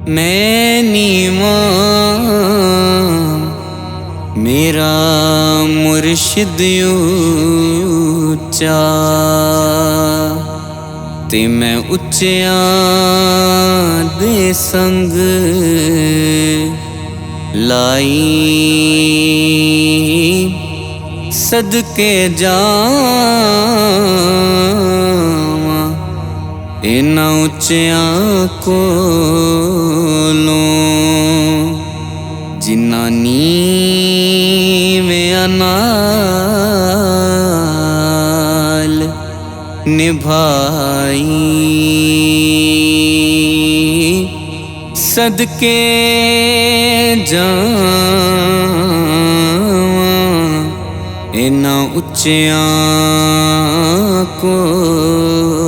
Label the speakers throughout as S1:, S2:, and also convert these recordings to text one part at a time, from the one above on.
S1: मैं नीवा मेरा मुर्शिद ऊंचा ते मैं उच्चियां दे संग लाई सदके जावां इन्हां उच्चियां कोलों जिन्हां नीवियां नाल निभाई सदके जावां इन्हां उच्चियां कोलों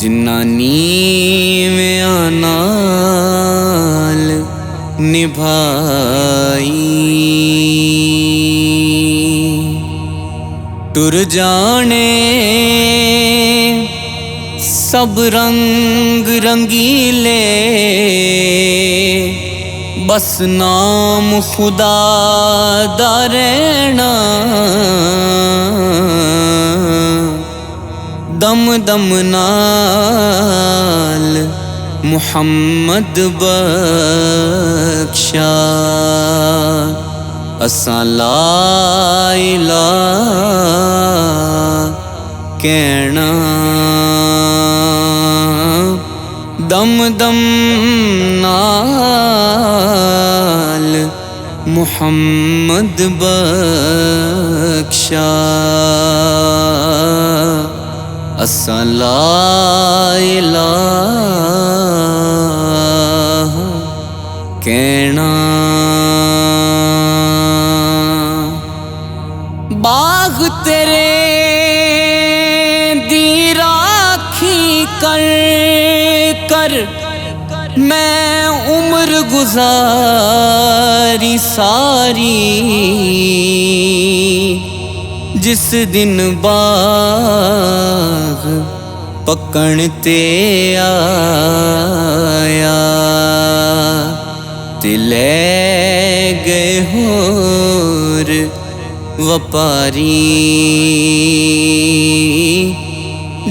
S1: जिन्हां नीवियां नाल निभाई टुर जाने सब रंग रंगीले बस नाम खुदा दा रहना दम दम नाल मुहम्मद बख्शा असां ला इलाहा कहना दम दम नाल मुहम्मद बख्शा असां ला इलाहा कहना बाग तेरे दी राखी कर कर मैं उम्र गुजारी सारी जिस दिन बाग पकण ते आया ते ले गए होर व्यापारी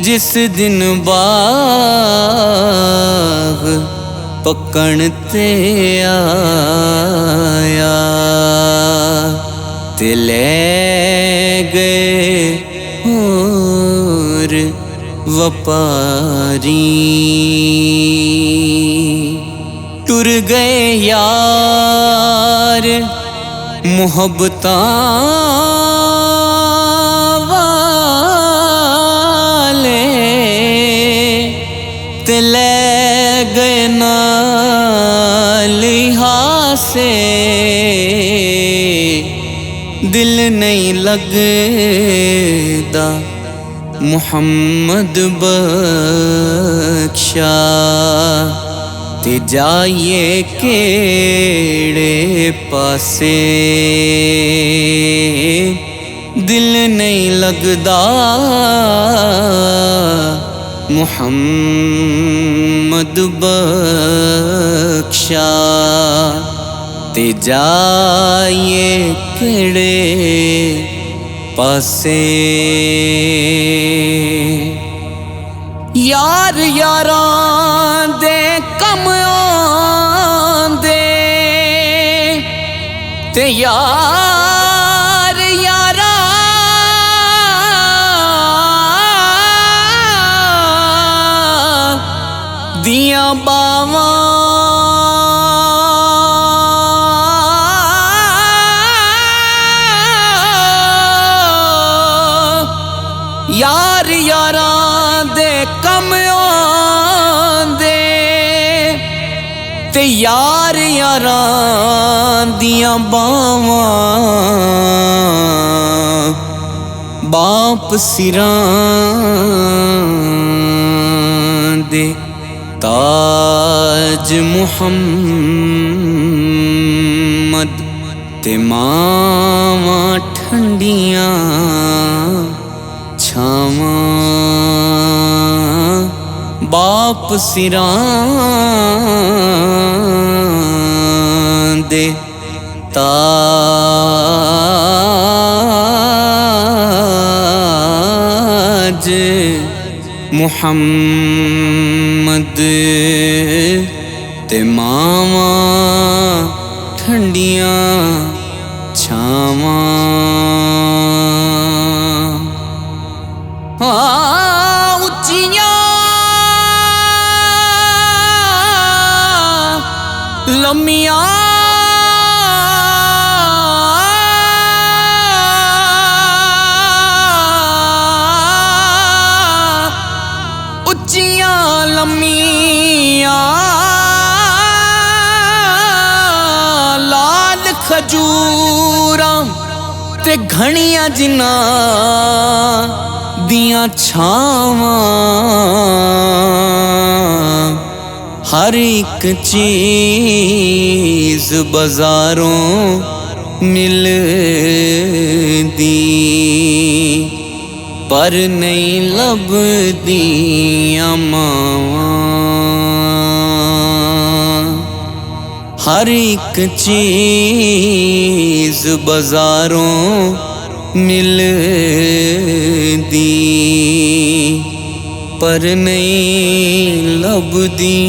S1: जिस दिन बाग पकण ते आया ते ले गए होर व्यापारी टुर गए यार मुहब्बतां वाले ते ले गए नाल हासे दिल नहीं लगदा मुहम्मद बख्शा ते जाइए केड़े पासे दिल नहीं लगदा मुहम्मद बख्शा ते जाइए केड़े पासे यार यारां दे कम आंदे ते यार यारां दियां बावां यार यारां दे कम आंदे ते यार यारां दियां बावां बाप सिरां दे ताज मुहम्मद ते मावां ठंडियां छावां बाप सिरां दे ताज मुहम्मद ते मावां ठंडियां छावां। उच्चियां लम्मियां उच्चियां लम्मियां लाल खजूरां ते घणियां जिन्नां दियां छावां। हर एक चीज बाजारों मिलदी पर नहीं लभदियां मावां। हर एक चीज बाजारों मिलदी पर नहीं लभदियां